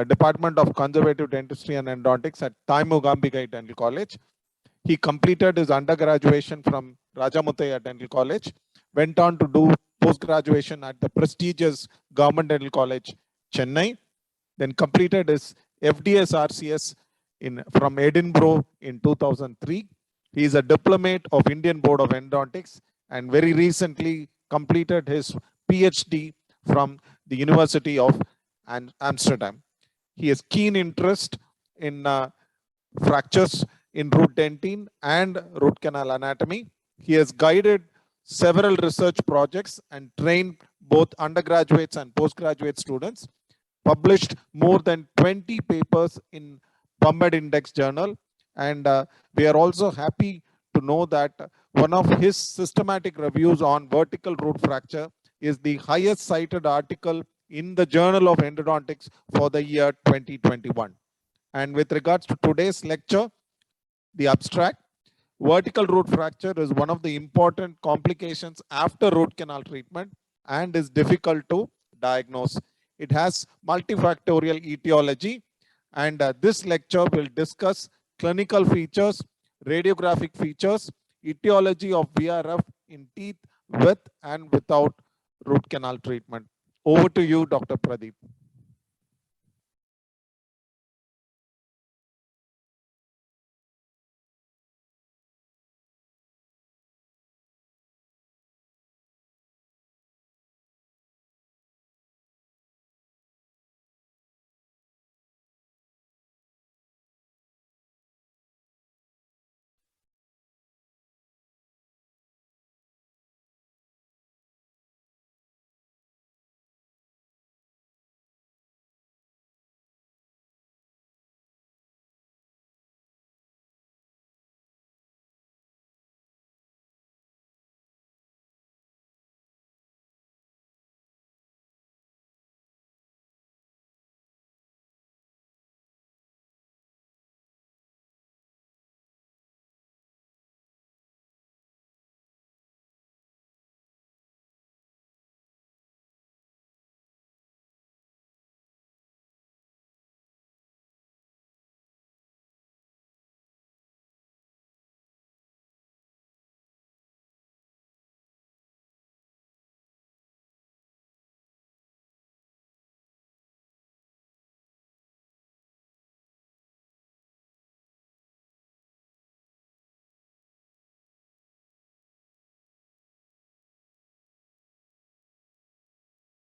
Department of Conservative Dentistry and Endodontics at Thai Dental College. He completed his undergraduation from Rajamuthaya Dental College, went on to do post-graduation at the prestigious Government Dental College, Chennai, then completed his FDS RCS from Edinburgh in 2003. He is a diplomate of Indian Board of Endodontics and very recently completed his PhD from the University of Amsterdam. He has keen interest in fractures in root dentine and root canal anatomy. He has guided several research projects and trained both undergraduates and postgraduate students, published more than 20 papers in PubMed Index Journal. And we are also happy to know that one of his systematic reviews on vertical root fracture is the highest cited article in the Journal of Endodontics for the year 2021. And with regards to today's lecture, the abstract, vertical root fracture is one of the important complications after root canal treatment and is difficult to diagnose. It has multifactorial etiology, and this lecture will discuss clinical features, radiographic features, etiology of VRF in teeth with and without root canal treatment. Over to you, Dr. Pradeep.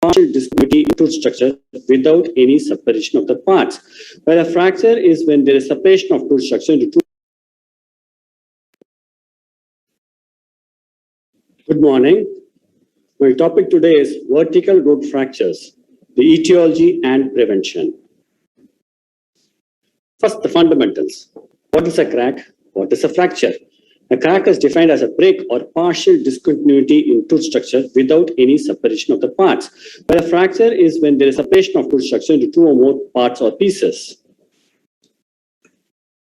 Partial discontinuity in tooth structure without any separation of the parts. Where a fracture is when there is separation of tooth structure into two. Good morning. My topic today is vertical root fractures, the etiology and prevention. First, the fundamentals. What is a crack? What is a fracture? A crack is defined as a break or partial discontinuity in tooth structure without any separation of the parts. Where a fracture is when there is separation of tooth structure into two or more parts or pieces.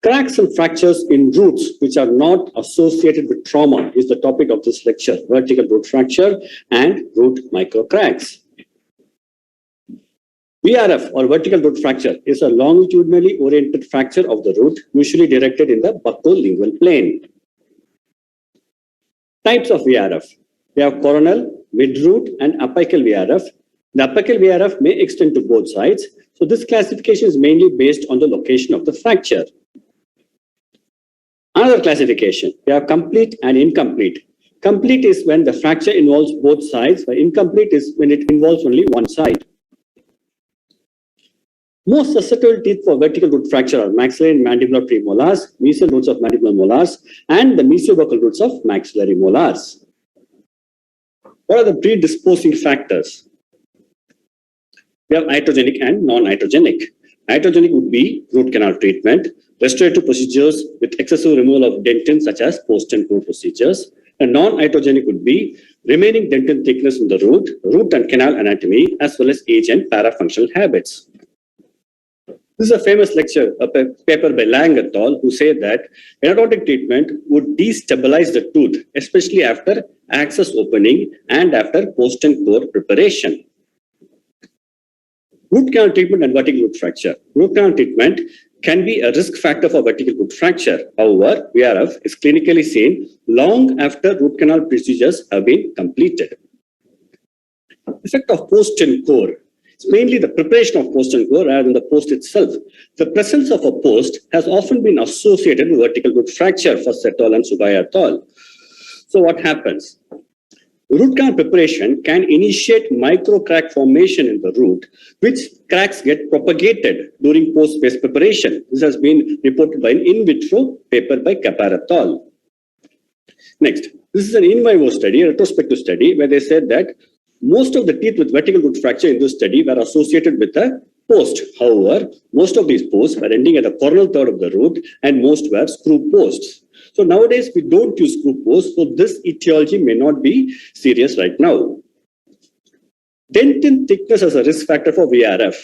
Cracks and fractures in roots which are not associated with trauma is the topic of this lecture, vertical root fracture and root microcracks. VRF or vertical root fracture is a longitudinally oriented fracture of the root, usually directed in the buccolingual plane. Types of VRF. We have coronal, midroot, and apical VRF. The apical VRF may extend to both sides. So this classification is mainly based on the location of the fracture. Another classification, we have complete and incomplete. Complete is when the fracture involves both sides, while incomplete is when it involves only one side. Most susceptible teeth for vertical root fracture are maxillary and mandibular premolars, mesial roots of mandibular molars, and the mesiobuccal roots of maxillary molars. What are the predisposing factors? We have iatrogenic and non-iatrogenic. Iatrogenic would be root canal treatment, restorative procedures with excessive removal of dentin such as post and core procedures. And non-iatrogenic would be remaining dentin thickness in the root and canal anatomy, as well as age and parafunctional habits. This is a famous lecture, a paper by Lang et al., who say that endodontic treatment would destabilize the tooth, especially after access opening and after post and core preparation. Root canal treatment and vertical root fracture. Root canal treatment can be a risk factor for vertical root fracture. However, VRF is clinically seen long after root canal procedures have been completed. Effect of post and core. It's mainly the preparation of post and core rather than the post itself. The presence of a post has often been associated with vertical root fracture for et al. And Subaya et al. So what happens? Root canal preparation can initiate micro crack formation in the root, which cracks get propagated during post-based preparation. This has been reported by an in vitro paper by Kapar et al. Next, this is an in vivo study, a retrospective study, where they said that most of the teeth with vertical root fracture in this study were associated with a post. However, most of these posts were ending at the coronal third of the root, and most were screw posts. So nowadays, we don't use screw posts, so this etiology may not be serious right now. Dentin thickness as a risk factor for VRF.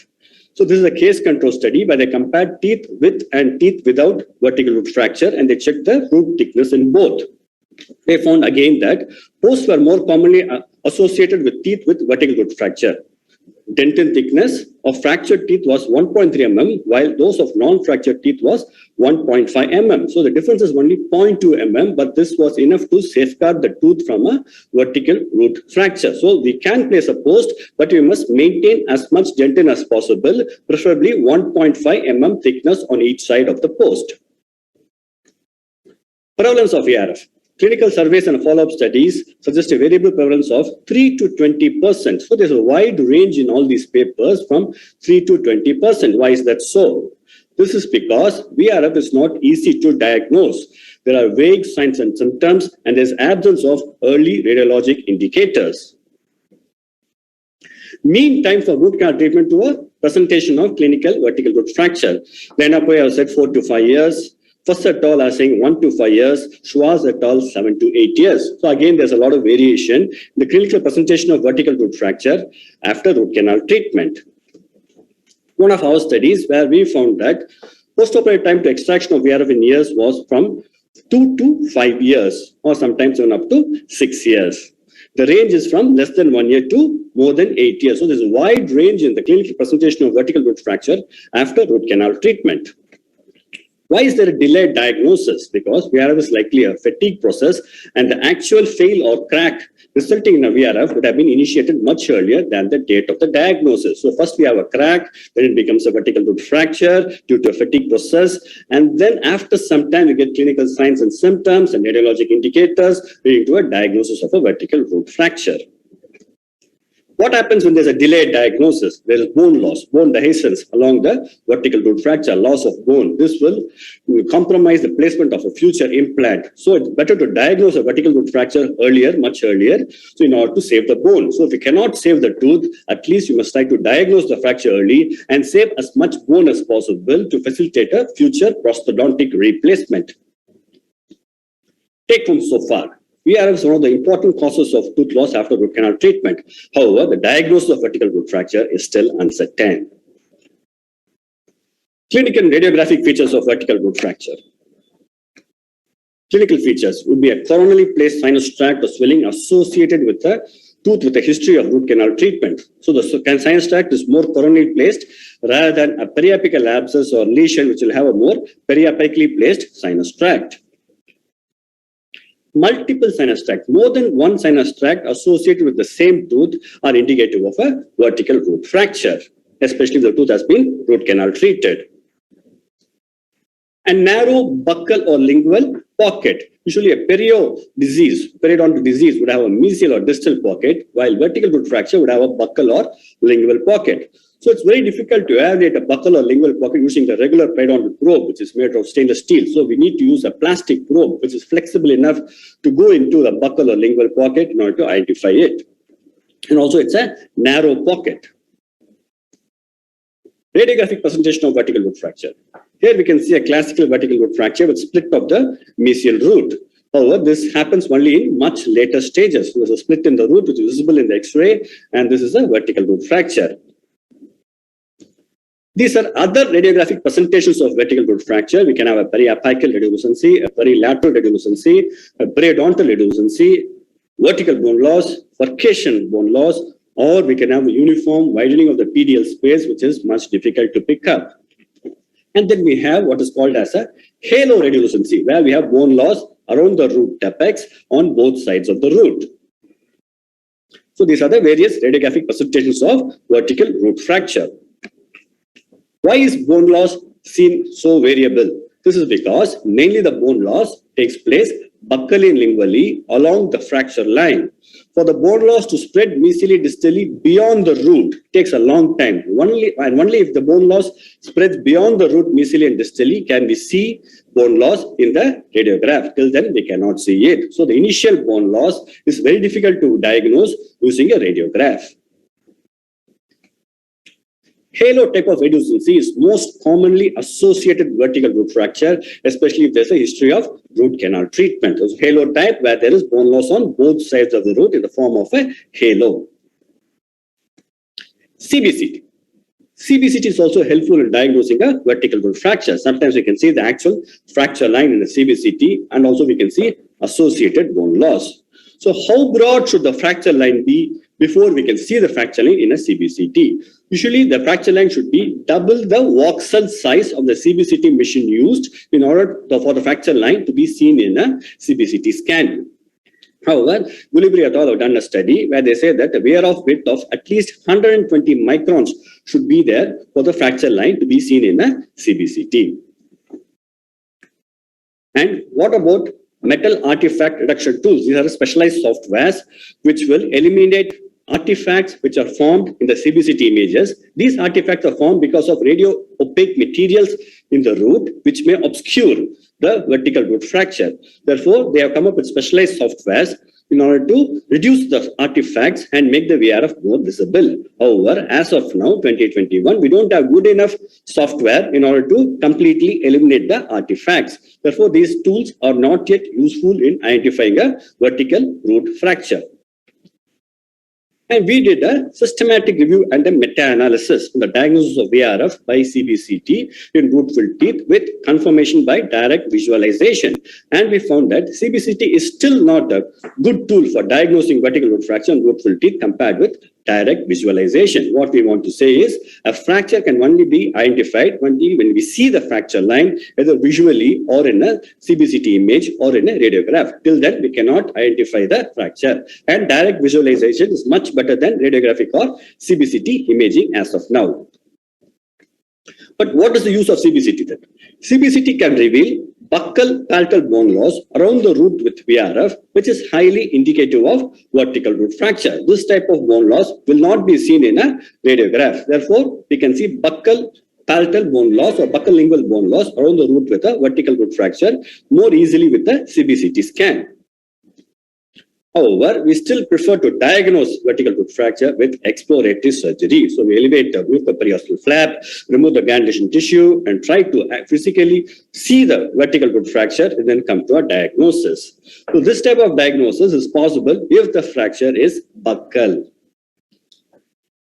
So this is a case control study where they compared teeth with and teeth without vertical root fracture, and they checked the root thickness in both. They found again that posts were more commonly associated with teeth with vertical root fracture. Dentin thickness of fractured teeth was 1.3 mm, while those of non-fractured teeth was 1.5 mm. So the difference is only 0.2 mm, but this was enough to safeguard the tooth from a vertical root fracture. So we can place a post, but we must maintain as much dentin as possible, preferably 1.5 mm thickness on each side of the post. Prevalence of VRF. Clinical surveys and follow-up studies suggest a variable prevalence of 3 to 20%. So there's a wide range in all these papers from 3 to 20%. Why is that so? This is because VRF is not easy to diagnose. There are vague signs and symptoms, and there's absence of early radiologic indicators. Mean time for root canal treatment to a presentation of clinical vertical root fracture. Lenapoe have said 4 to 5 years. First et al. Are saying 1 to 5 years, Schwarz et al. 7 to 8 years. So again, there's a lot of variation in the clinical presentation of vertical root fracture after root canal treatment. One of our studies where we found that postoperative time to extraction of VRF in years was from 2 to 5 years, or sometimes even up to 6 years. The range is from less than 1 year to more than 8 years. So there's a wide range in the clinical presentation of vertical root fracture after root canal treatment. Why is there a delayed diagnosis? Because VRF is likely a fatigue process, and the actual fail or crack resulting in a VRF would have been initiated much earlier than the date of the diagnosis. So first we have a crack, then it becomes a vertical root fracture due to a fatigue process, and then after some time we get clinical signs and symptoms and radiologic indicators leading to a diagnosis of a vertical root fracture. What happens when there's a delayed diagnosis? There is bone loss, bone dehiscence along the vertical root fracture, loss of bone. This will compromise the placement of a future implant. So it's better to diagnose a vertical root fracture earlier, much earlier, so in order to save the bone. So if you cannot save the tooth, at least you must try to diagnose the fracture early and save as much bone as possible to facilitate a future prosthodontic replacement. Take home so far. VRF is one of the important causes of tooth loss after root canal treatment. However, the diagnosis of vertical root fracture is still uncertain. Clinical and radiographic features of vertical root fracture. Clinical features would be a coronally placed sinus tract or swelling associated with a tooth with a history of root canal treatment. So the sinus tract is more coronally placed rather than a periapical abscess or lesion, which will have a more periapically placed sinus tract. Multiple sinus tracts, more than one sinus tract associated with the same tooth are indicative of a vertical root fracture, especially if the tooth has been root canal treated. A narrow buccal or lingual pocket, usually a periodontal disease would have a mesial or distal pocket, while vertical root fracture would have a buccal or lingual pocket. So it's very difficult to evaluate a buccal or lingual pocket using the regular periodontal probe, which is made of stainless steel. So we need to use a plastic probe, which is flexible enough to go into the buccal or lingual pocket in order to identify it. And also it's a narrow pocket. Radiographic presentation of vertical root fracture. Here we can see a classical vertical root fracture with split of the mesial root. However, this happens only in much later stages. There's a split in the root which is visible in the X-ray, and this is a vertical root fracture. These are other radiographic presentations of vertical root fracture. We can have a periapical radiolucency, a perilateral radiolucency, a periodontal radiolucency, vertical bone loss, furcation bone loss, or we can have a uniform widening of the PDL space, which is much difficult to pick up. And then we have what is called as a halo radiolucency, where we have bone loss around the root apex on both sides of the root. So these are the various radiographic presentations of vertical root fracture. Why is bone loss seen so variable? This is because mainly the bone loss takes place buccally and lingually along the fracture line. For the bone loss to spread mesially distally beyond the root takes a long time. Only if the bone loss spreads beyond the root mesially and distally can we see bone loss in the radiograph. Till then we cannot see it. So the initial bone loss is very difficult to diagnose using a radiograph. Halo type of radiolucency is most commonly associated with vertical root fracture, especially if there's a history of root canal treatment. So halo type where there is bone loss on both sides of the root in the form of a halo. CBCT. CBCT is also helpful in diagnosing a vertical root fracture. Sometimes we can see the actual fracture line in the CBCT, and also we can see associated bone loss. So how broad should the fracture line be before we can see the fracture line in a CBCT? Usually the fracture line should be double the voxel size of the CBCT machine used in order for the fracture line to be seen in a CBCT scan. However, Gulibri et al. Have done a study where they say that the VRF width of at least 120 microns should be there for the fracture line to be seen in a CBCT. And what about metal artifact reduction tools? These are specialized softwares which will eliminate artifacts which are formed in the CBCT images. These artifacts are formed because of radio opaque materials in the root which may obscure the vertical root fracture. Therefore, they have come up with specialized softwares in order to reduce the artifacts and make the VRF more visible. However, as of now, 2021, we don't have good enough software in order to completely eliminate the artifacts. Therefore, these tools are not yet useful in identifying a vertical root fracture. And we did a systematic review and a meta-analysis on the diagnosis of VRF by CBCT in root-filled teeth with confirmation by direct visualization. And we found that CBCT is still not a good tool for diagnosing vertical root fracture in root-filled teeth compared with direct visualization. What we want to say is a fracture can only be identified when we see the fracture line either visually or in a CBCT image or in a radiograph. Till then, we cannot identify the fracture. And direct visualization is much better than radiographic or CBCT imaging as of now. But what is the use of CBCT then? CBCT can reveal buccal palatal bone loss around the root with VRF, which is highly indicative of vertical root fracture. This type of bone loss will not be seen in a radiograph. Therefore, we can see buccal palatal bone loss or buccal lingual bone loss around the root with a vertical root fracture more easily with the CBCT scan. However, we still prefer to diagnose vertical root fracture with exploratory surgery. So we elevate the periosteal flap, remove the granulation tissue, and try to physically see the vertical root fracture and then come to a diagnosis. So this type of diagnosis is possible if the fracture is buccal.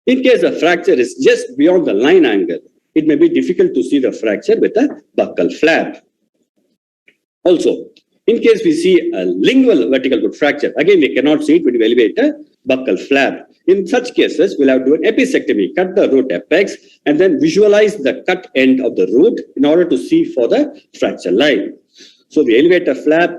In case the fracture is just beyond the line angle, it may be difficult to see the fracture with a buccal flap. Also, in case we see a lingual vertical root fracture, again we cannot see it when we elevate a buccal flap. In such cases, we'll have to do an episectomy, cut the root apex, and then visualize the cut end of the root in order to see for the fracture line. So we elevate a flap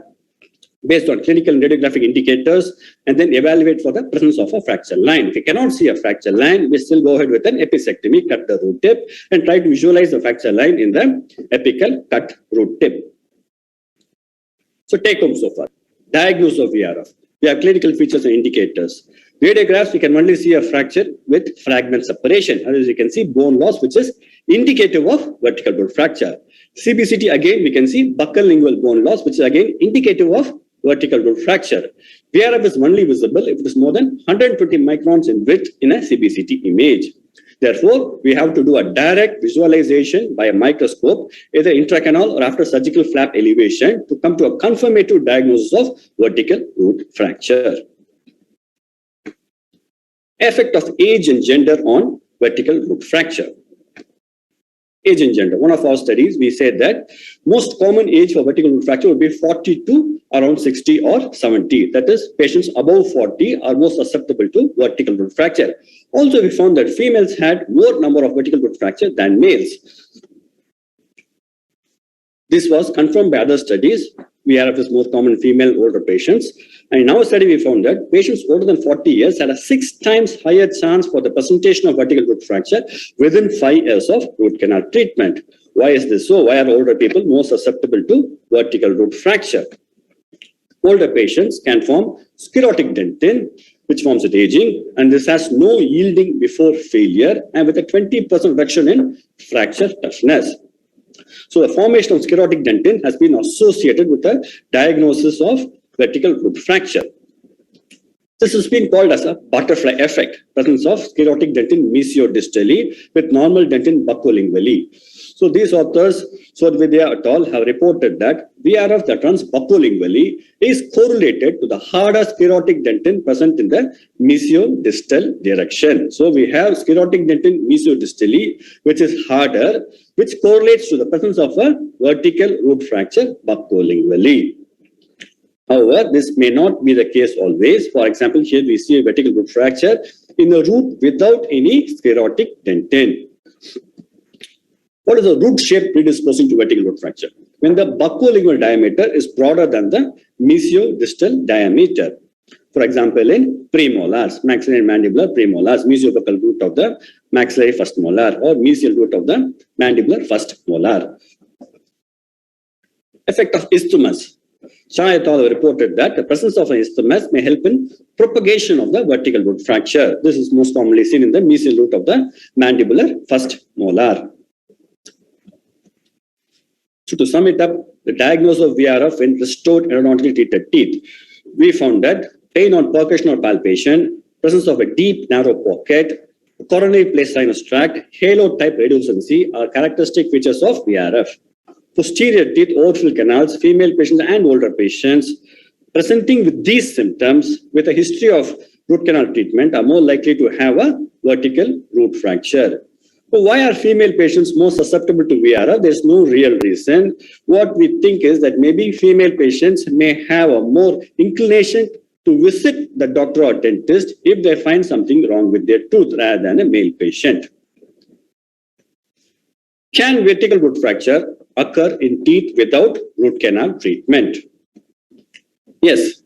based on clinical and radiographic indicators, and then evaluate for the presence of a fracture line. If we cannot see a fracture line, we still go ahead with an episectomy, cut the root tip, and try to visualize the fracture line in the apical cut root tip. So take home so far. Diagnosis of VRF. We have clinical features and indicators. Radiographs, we can only see a fracture with fragment separation. As you can see, bone loss, which is indicative of vertical root fracture. CBCT, again, we can see buccal lingual bone loss, which is again indicative of vertical root fracture. VRF is only visible if it is more than 120 microns in width in a CBCT image. Therefore, we have to do a direct visualization by a microscope, either intracanal or after surgical flap elevation, to come to a confirmative diagnosis of vertical root fracture. Effect of age and gender on vertical root fracture. age and gender. One of our studies, we said that most common age for vertical root fracture would be 40 to around 60 or 70. That is, patients above 40 are more susceptible to vertical root fracture. Also, we found that females had more number of vertical root fracture than males. This was confirmed by other studies. VRF is more common in female older patients. And in our study, we found that patients older than 40 years had a 6 times higher chance for the presentation of vertical root fracture within 5 years of root canal treatment. Why is this so? Why are older people more susceptible to vertical root fracture? Older patients can form sclerotic dentin, which forms at aging, and this has no yielding before failure and with a 20% reduction in fracture toughness. So the formation of sclerotic dentin has been associated with a diagnosis of vertical root fracture. This has been called as a butterfly effect, presence of sclerotic dentin mesiodistally with normal dentin buccolingually. So these authors, Swadvidya et al., have reported that VRF that runs buccolingually is correlated to the harder sclerotic dentin present in the mesiodistal direction. So we have sclerotic dentin mesiodistally, which is harder, which correlates to the presence of a vertical root fracture buccolingually. However, this may not be the case always. For example, here we see a vertical root fracture in a root without any sclerotic dentin. What is the root shape predisposing to vertical root fracture? When the buccolingual diameter is broader than the mesiodistal diameter. For example, in premolars, maxillary and mandibular premolars, mesiobuccal root of the maxillary first molar or mesial root of the mandibular first molar. Effect of isthmus. Shah et al. Reported that the presence of an isthmus may help in propagation of the vertical root fracture. This is most commonly seen in the mesial root of the mandibular first molar. So to sum it up, the diagnosis of VRF in restored endodontically treated teeth, we found that pain on percussion or palpation, presence of a deep narrow pocket, coronary place sinus tract, halo type radiolucency are characteristic features of VRF. Posterior teeth, overfill canals, female patients and older patients presenting with these symptoms with a history of root canal treatment are more likely to have a vertical root fracture. So why are female patients more susceptible to VRF? There's no real reason. What we think is that maybe female patients may have a more inclination to visit the doctor or dentist if they find something wrong with their tooth rather than a male patient. Can vertical root fracture occur in teeth without root canal treatment? Yes.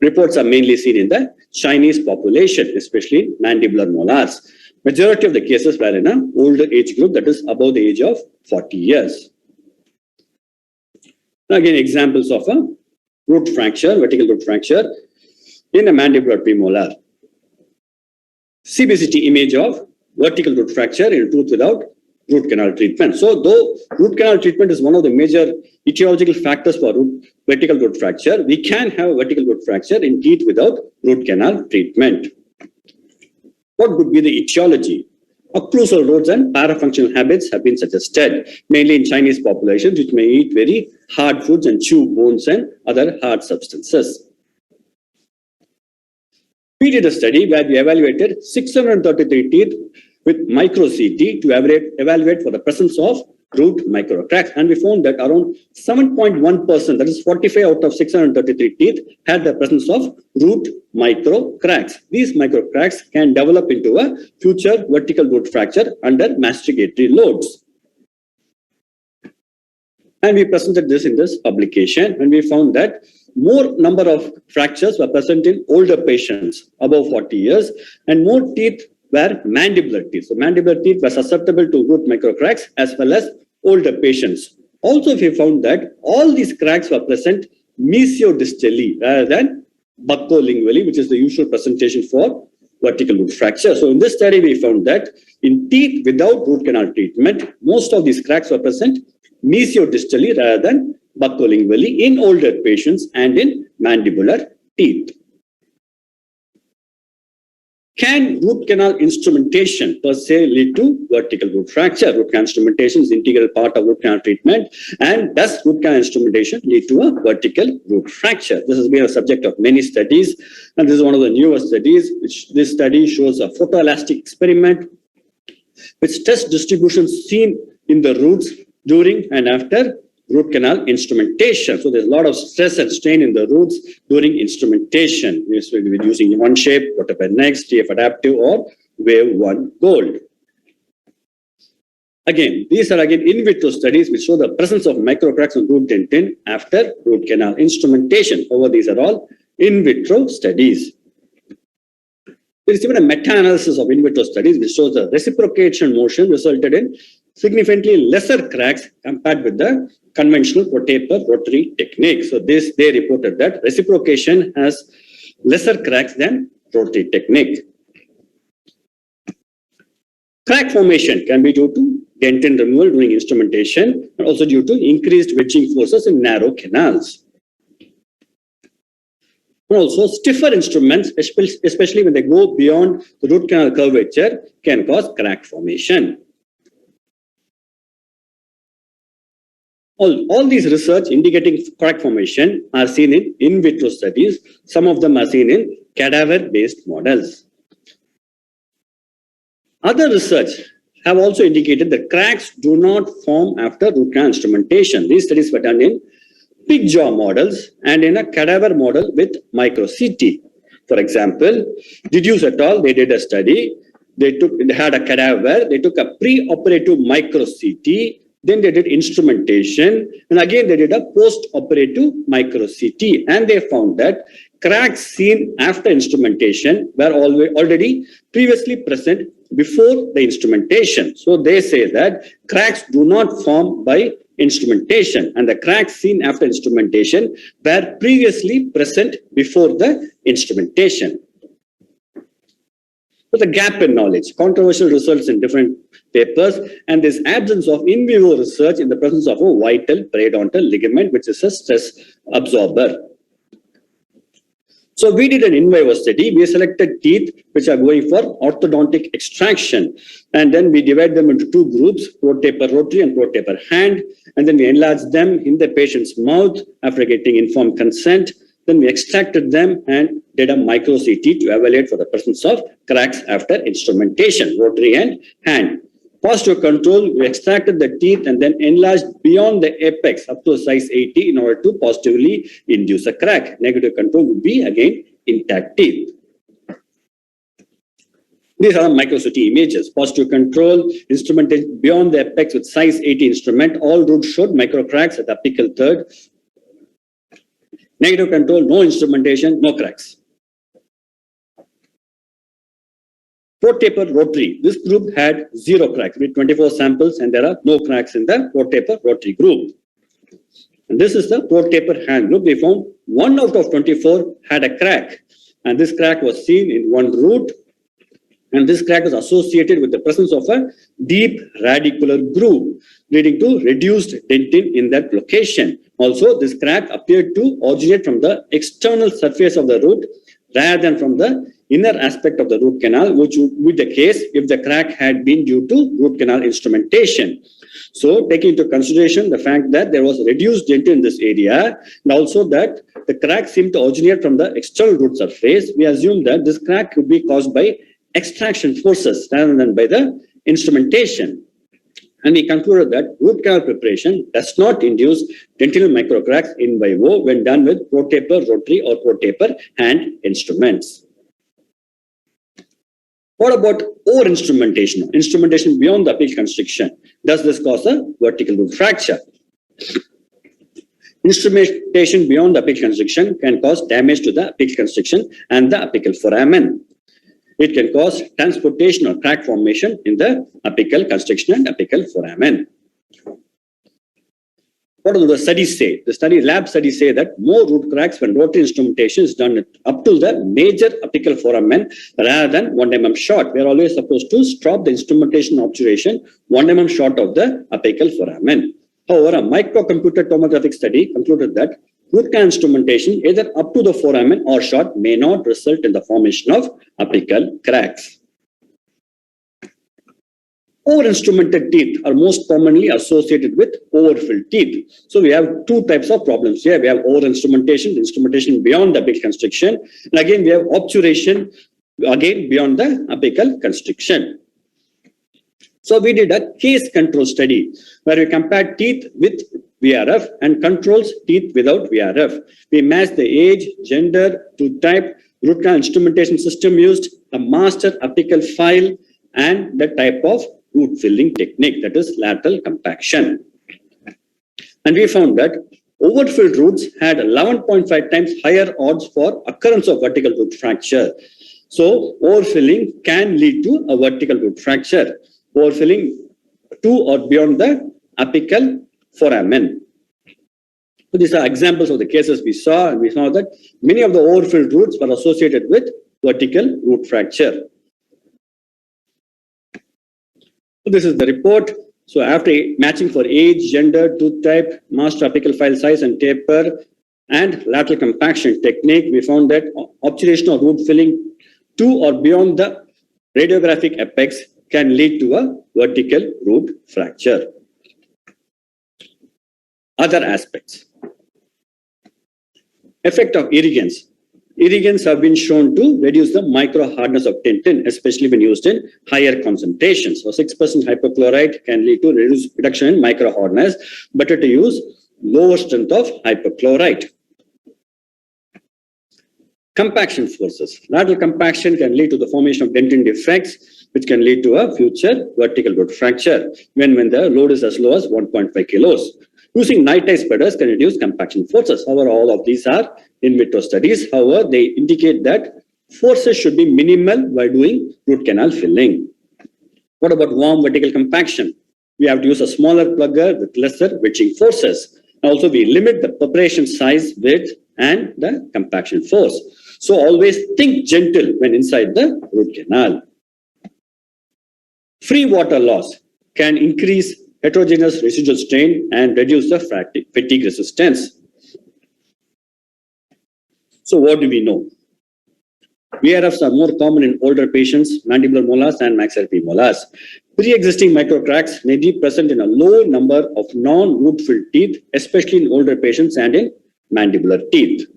Reports are mainly seen in the Chinese population, especially mandibular molars. Majority of the cases were in an older age group, that is above the age of 40 years. Now again, examples of a root fracture, vertical root fracture in a mandibular premolar. CBCT image of vertical root fracture in a tooth without root canal treatment. So though root canal treatment is one of the major etiological factors for vertical root fracture, we can have vertical root fracture in teeth without root canal treatment. What would be the etiology? Occlusal roads and parafunctional habits have been suggested, mainly in Chinese populations, which may eat very hard foods and chew bones and other hard substances. We did a study where we evaluated 633 teeth with micro CT to evaluate for the presence of root microcracks, and we found that around 7.1%, that is 45 out of 633 teeth, had the presence of root microcracks. These microcracks can develop into a future vertical root fracture under masticatory loads. And we presented this in this publication, and we found that more number of fractures were present in older patients above 40 years, and more teeth were mandibular teeth. So mandibular teeth were susceptible to root microcracks as well as older patients. Also, we found that all these cracks were present mesiodistally rather than buccolingually, which is the usual presentation for vertical root fracture. So in this study, we found that in teeth without root canal treatment, most of these cracks were present mesiodistally rather than buccolingually in older patients and in mandibular teeth. Can root canal instrumentation per se lead to vertical root fracture? Root canal instrumentation is an integral part of root canal treatment. And does root canal instrumentation lead to a vertical root fracture? This has been a subject of many studies. And this is one of the newest studies, which this study shows a photoelastic experiment with stress distribution seen in the roots during and after root canal instrumentation. So there's a lot of stress and strain in the roots during instrumentation. We're using one shape, whatever next, TF adaptive or wave 1 gold. Again, these are again in vitro studies which show the presence of microcracks on root dentin after root canal instrumentation. However, these are all in vitro studies. There is even a meta-analysis of in vitro studies which shows the reciprocation motion resulted in significantly lesser cracks compared with the conventional pro-taper rotary technique. So they reported that reciprocation has lesser cracks than rotary technique. Crack formation can be due to dentin removal during instrumentation and also due to increased wedging forces in narrow canals. And also stiffer instruments, especially when they go beyond the root canal curvature, can cause crack formation. All these research indicating crack formation are seen in vitro studies. Some of them are seen in cadaver-based models. Other research have also indicated that cracks do not form after root canal instrumentation. These studies were done in pig jaw models and in a cadaver model with micro-CT. For example, Didius et al., they did a study. They had a cadaver, they took a pre-operative micro-CT, then they did instrumentation, and again they did a post-operative micro-CT, and they found that cracks seen after instrumentation were already previously present before the instrumentation. So they say that cracks do not form by instrumentation, and the cracks seen after instrumentation were previously present before the instrumentation. So the gap in knowledge, controversial results in different papers, and this absence of in vivo research in the presence of a vital periodontal ligament, which is a stress absorber. So we did an in vivo study. We selected teeth which are going for orthodontic extraction, and then we divide them into two groups, pro-taper rotary and pro-taper hand, and then we enlarged them in the patient's mouth after getting informed consent. Then we extracted them and did a micro-CT to evaluate for the presence of cracks after instrumentation, rotary and hand. Positive control, we extracted the teeth and then enlarged beyond the apex up to a size 80 in order to positively induce a crack. Negative control would be, again, intact teeth. These are micro-CT images. Positive control, instrumentation beyond the apex with size 80 instrument. All roots showed microcracks at the apical third. Negative control, no instrumentation, no cracks. Pro-taper rotary. This group had 0 cracks with 24 samples, and there are no cracks in the pro-taper rotary group. And this is the pro-taper hand group. We found 1 out of 24 had a crack, and this crack was seen in one root, and this crack was associated with the presence of a deep radicular groove, leading to reduced dentin in that location. Also, this crack appeared to originate from the external surface of the root rather than from the inner aspect of the root canal, which would be the case if the crack had been due to root canal instrumentation. So, taking into consideration the fact that there was reduced dentin in this area, and also that the crack seemed to originate from the external root surface, we assume that this crack could be caused by extraction forces rather than by the instrumentation. And we concluded that root canal preparation does not induce dentinal microcracks in vivo when done with pro-taper rotary or pro-taper hand instruments. What about over-instrumentation? Instrumentation beyond the apical constriction. Does this cause a vertical root fracture? Instrumentation beyond the apical constriction can cause damage to the apical constriction and the apical foramen. It can cause transportation or crack formation in the apical constriction and apical foramen. What do the studies say? The lab studies say that more root cracks when rotary instrumentation is done up to the major apical foramen rather than 1 mm short. We are always supposed to stop the instrumentation obturation 1 mm short of the apical foramen. However, a microcomputer tomographic study concluded that root canal instrumentation either up to the foramen or short may not result in the formation of apical cracks. Over-instrumented teeth are most commonly associated with overfilled teeth. So we have two types of problems here. We have over-instrumentation, instrumentation beyond the apical constriction. And again, we have obturation, again, beyond the apical constriction. So we did a case control study where we compared teeth with VRF and controls teeth without VRF. We matched the age, gender, tooth type, root canal instrumentation system used, the master apical file, and the type of root filling technique, that is lateral compaction. And we found that overfilled roots had 11.5 times higher odds for occurrence of vertical root fracture. So overfilling can lead to a vertical root fracture. Overfilling to or beyond the apical foramen. So these are examples of the cases we saw, and we saw that many of the overfilled roots were associated with vertical root fracture. So this is the report. So after matching for age, gender, tooth type, master apical file size and taper, and lateral compaction technique, we found that obturation or root filling to or beyond the radiographic apex can lead to a vertical root fracture. Other aspects. Effect of irrigants. Irrigants have been shown to reduce the micro hardness of dentin, especially when used in higher concentrations. So 6% hypochlorite can lead to reduction in micro hardness. Better to use lower strength of hypochlorite. Compaction forces. Lateral compaction can lead to the formation of dentin defects, which can lead to a future vertical root fracture when the load is as low as 1.5 kilos. Using nitrile spreaders can reduce compaction forces. However, all of these are in vitro studies. However, they indicate that forces should be minimal while doing root canal filling. What about warm vertical compaction? We have to use a smaller plugger with lesser wedging forces. Also, we limit the preparation size, width, and the compaction force. So always think gentle when inside the root canal. Free water loss can increase heterogeneous residual strain and reduce the fatigue resistance. So what do we know? VRFs are more common in older patients, mandibular molars and maxillary premolars. Pre-existing microcracks may be present in a low number of non-root filled teeth, especially in older patients and in mandibular teeth.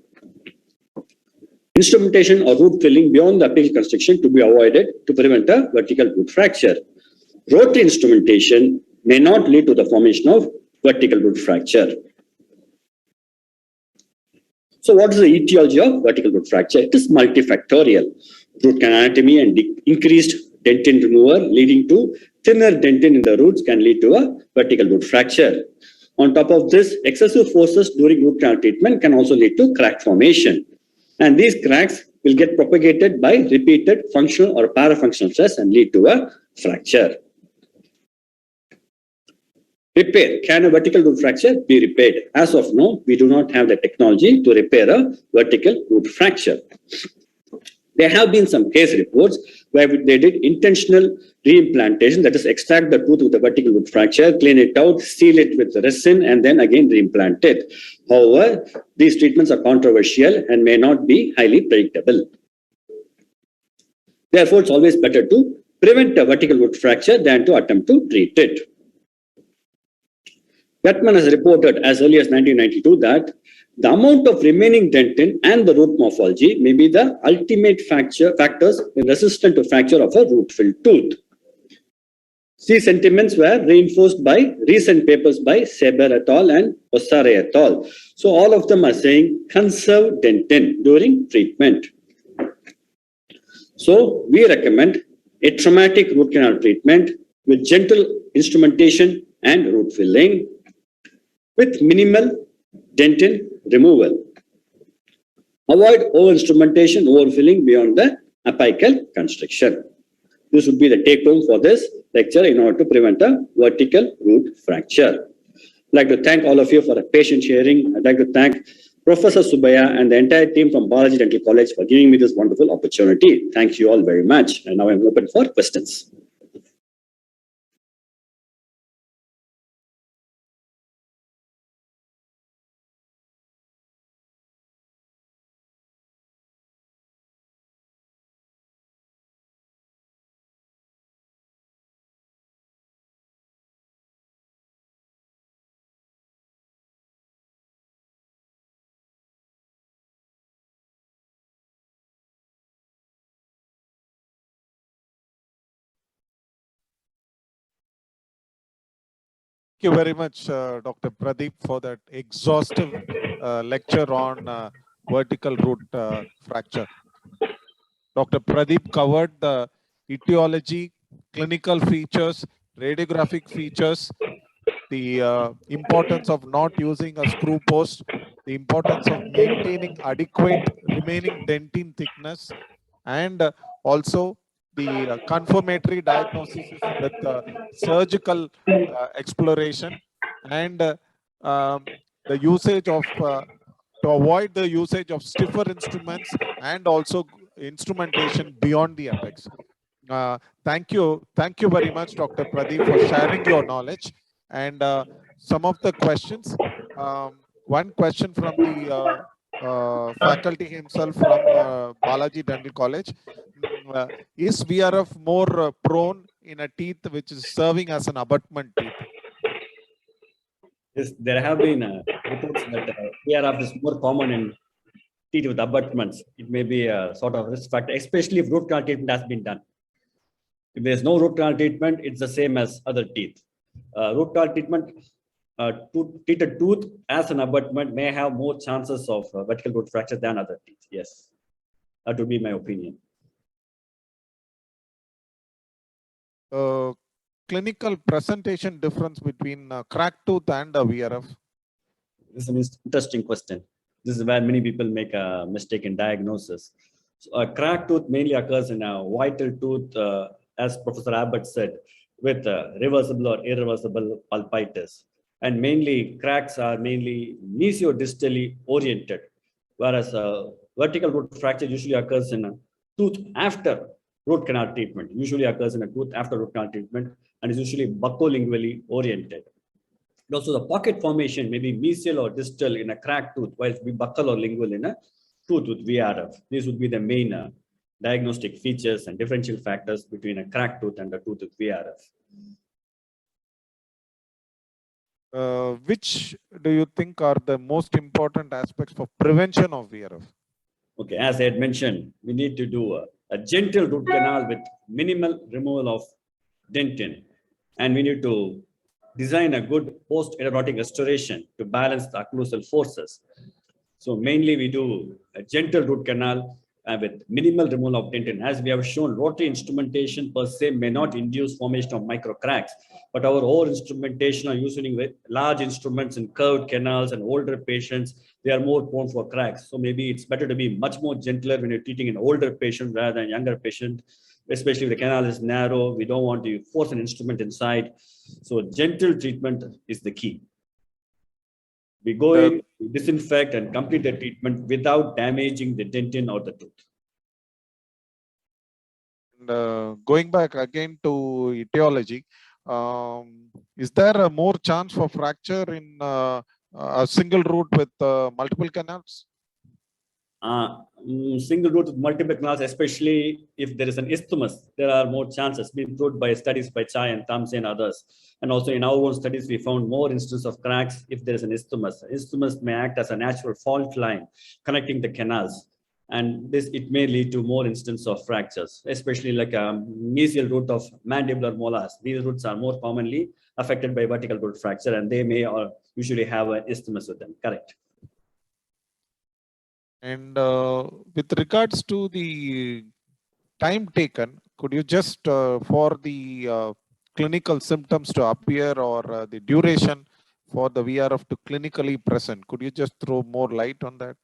Instrumentation or root filling beyond the apical constriction to be avoided to prevent a vertical root fracture. Rotary instrumentation may not lead to the formation of vertical root fracture. So what is the etiology of vertical root fracture? It is multifactorial. Root canal anatomy and increased dentin removal leading to thinner dentin in the roots can lead to a vertical root fracture. On top of this, excessive forces during root canal treatment can also lead to crack formation. And these cracks will get propagated by repeated functional or parafunctional stress and lead to a fracture. Repair. Can a vertical root fracture be repaired? As of now, we do not have the technology to repair a vertical root fracture. There have been some case reports where they did intentional reimplantation, that is, extract the tooth with a vertical root fracture, clean it out, seal it with resin, and then again reimplant it. However, these treatments are controversial and may not be highly predictable. Therefore, it's always better to prevent a vertical root fracture than to attempt to treat it. Bettman has reported as early as 1992 that the amount of remaining dentin and the root morphology may be the ultimate factors resistant to fracture of a root-filled tooth. These sentiments were reinforced by recent papers by Seber et al. And Ossare et al. So all of them are saying conserve dentin during treatment. So we recommend a traumatic root canal treatment with gentle instrumentation and root filling with minimal dentin removal. Avoid over-instrumentation, overfilling beyond the apical constriction. This would be the take-home for this lecture in order to prevent a vertical root fracture. I'd like to thank all of you for a patient hearing. I'd like to thank Professor Subaya and the entire team from Balaji Dental College for giving me this wonderful opportunity. Thank you all very much. And now I'm open for questions. you very much, Dr. Pradeep, for that exhaustive lecture on vertical root fracture. Dr. Pradeep covered the etiology, clinical features, radiographic features, the importance of not using a screw post, the importance of maintaining adequate remaining dentin thickness, and also the confirmatory diagnosis with surgical exploration, and the usage of to avoid the usage of stiffer instruments and also instrumentation beyond the apex. Thank you very much, Dr. Pradeep, for sharing your knowledge. And some of the questions, one question from the faculty himself from Balaji Dental College. Is VRF more prone in a teeth which is serving as an abutment teeth? Yes, there have been reports that VRF is more common in teeth with abutments. It may be a sort of risk factor, especially if root canal treatment has been done. If there's no root canal treatment, it's the same as other teeth. Root canal treatment, treated tooth as an abutment may have more chances of vertical root fracture than other teeth. Yes, that would be my opinion. Clinical presentation difference between cracked tooth and VRF? This is an interesting question. This is where many people make a mistake in diagnosis. So a cracked tooth mainly occurs in a vital tooth, as Professor Abbott said, with reversible or irreversible pulpitis. And mainly cracks are mainly mesiodistally oriented, whereas vertical root fracture usually occurs in a tooth after root canal treatment, usually occurs in a tooth after root canal treatment, and is usually buccolingually oriented. And also the pocket formation may be mesial or distal in a cracked tooth, while it will be buccal or lingual in a tooth with VRF. These would be the main diagnostic features and differential factors between a cracked tooth and a tooth with VRF. Which do you think are the most important aspects for prevention of VRF? Okay, as I had mentioned, we need to do a gentle root canal with minimal removal of dentin, and we need to design a good post-endodontic restoration to balance the occlusal forces. So mainly we do a gentle root canal with minimal removal of dentin. As we have shown, rotary instrumentation per se may not induce formation of micro cracks, but our own instrumentation are using with large instruments in curved canals, and older patients, they are more prone for cracks. So maybe it's better to be much more gentler when you're treating an older patient rather than a younger patient, especially if the canal is narrow. We don't want to force an instrument inside. So gentle treatment is the key. We go in, we disinfect and complete the treatment without damaging the dentin or the tooth. And going back again to etiology, is there a more chance for fracture in a single root with multiple canals? Single root with multiple canals, especially if there is an isthmus, there are more chances, being proved by studies by Chai and Tamse and others. And also in our own studies, we found more instances of cracks if there is an isthmus. Isthmus may act as a natural fault line connecting the canals. And it may lead to more instances of fractures, especially like a mesial root of mandibular molars. These roots are more commonly affected by vertical root fracture, and they may or usually have an isthmus with them. Correct. And with regards to the time taken, could you just for the clinical symptoms to appear or the duration for the VRF to clinically present, could you just throw more light on that?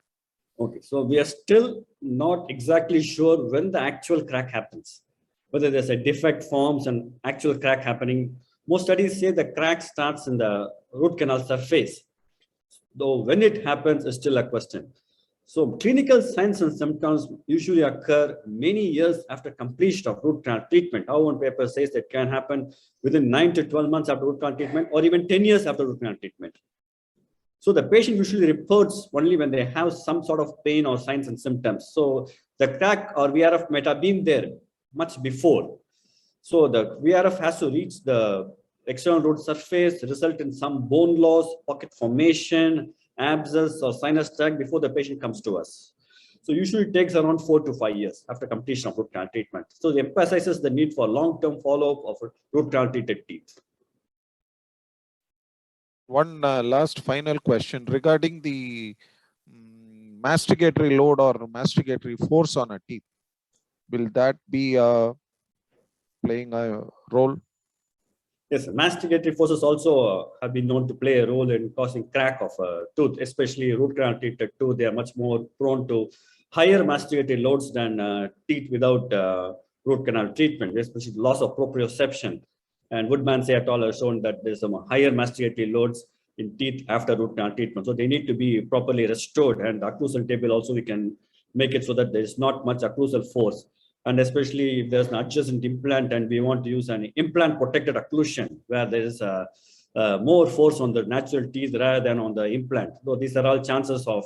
Okay, so we are still not exactly sure when the actual crack happens, whether there's a defect forms and actual crack happening. Most studies say the crack starts in the root canal surface, though when it happens is still a question. So clinical signs and symptoms usually occur many years after completion of root canal treatment. Our own paper says that can happen within 9 to 12 months after root canal treatment, or even 10 years after root canal treatment. So the patient usually reports only when they have some sort of pain or signs and symptoms. So the crack or VRF might have been there much before. So the VRF has to reach the external root surface, result in some bone loss, pocket formation, abscess or sinus tract before the patient comes to us. So usually it takes around 4 to 5 years after completion of root canal treatment. So it emphasizes the need for long-term follow-up of root canal treated teeth. One last final question regarding the masticatory load or masticatory force on a teeth. Will that be playing a role? Yes, masticatory forces also have been known to play a role in causing crack of a tooth, especially root canal treated tooth. They are much more prone to higher masticatory loads than teeth without root canal treatment, especially loss of proprioception. And Woodmansey et al. Has shown that there's some higher masticatory loads in teeth after root canal treatment. So they need to be properly restored. And the occlusal table also, we can make it so that there is not much occlusal force. And especially if there's an adjacent implant and we want to use an implant protected occlusion where there is more force on the natural teeth rather than on the implant. So these are all chances of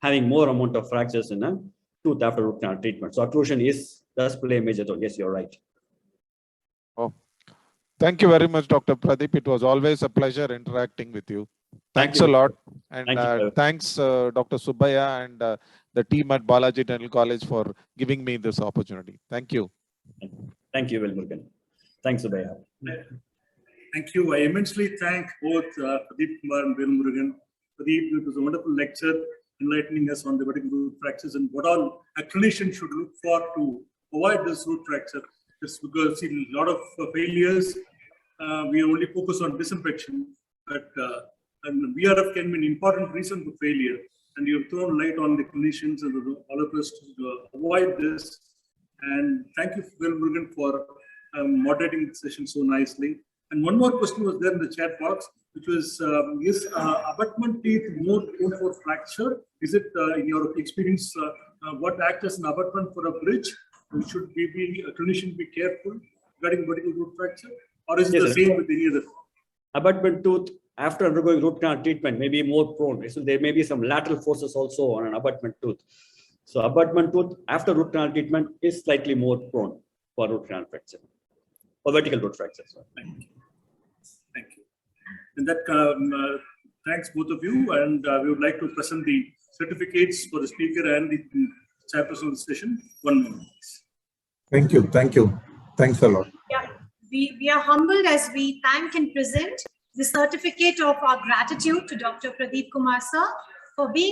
having more amount of fractures in a tooth after root canal treatment. So occlusion does play a major role. Yes, you're right. Oh, thank you very much, Dr. Pradeep. It was always a pleasure interacting with you. Thanks a lot. And thanks, Dr. Subbaya and the team at Balaji Dental College for giving me this opportunity. Thank you. Thank you, Velmurugan. Thanks, Subbaya. Thank you. I immensely thank both Pradeep Kumar and Velmurugan. Pradeep, it was a wonderful lecture enlightening us on the vertical root fractures and what all a clinician should look for to avoid this root fracture. Just because see a lot of failures, we only focus on disinfection, but and VRF can be an important reason for failure. And you've thrown light on the clinicians and all of us to avoid this. And thank you, Velmurugan, for moderating the session so nicely. And one more question was there in the chat box, which was, is abutment teeth more prone for fracture? Is it, in your experience, what acts as an abutment for a bridge? Should a clinician be careful regarding vertical root fracture? Or is it the same with any other? Abutment tooth, after undergoing root canal treatment, may be more prone. So there may be some lateral forces also on an abutment tooth. So abutment tooth after root canal treatment is slightly more prone for root canal fracture, or vertical root fracture. So. Thank you. Thank you. And that thanks both of you. And we would like to present the certificates for the speaker and the chairperson of the session. 1 moment. Thank you. Thank you. Thanks a lot. Yeah, we are humbled as we thank and present the certificate of our gratitude to Dr. Pradeep Kumar sir for being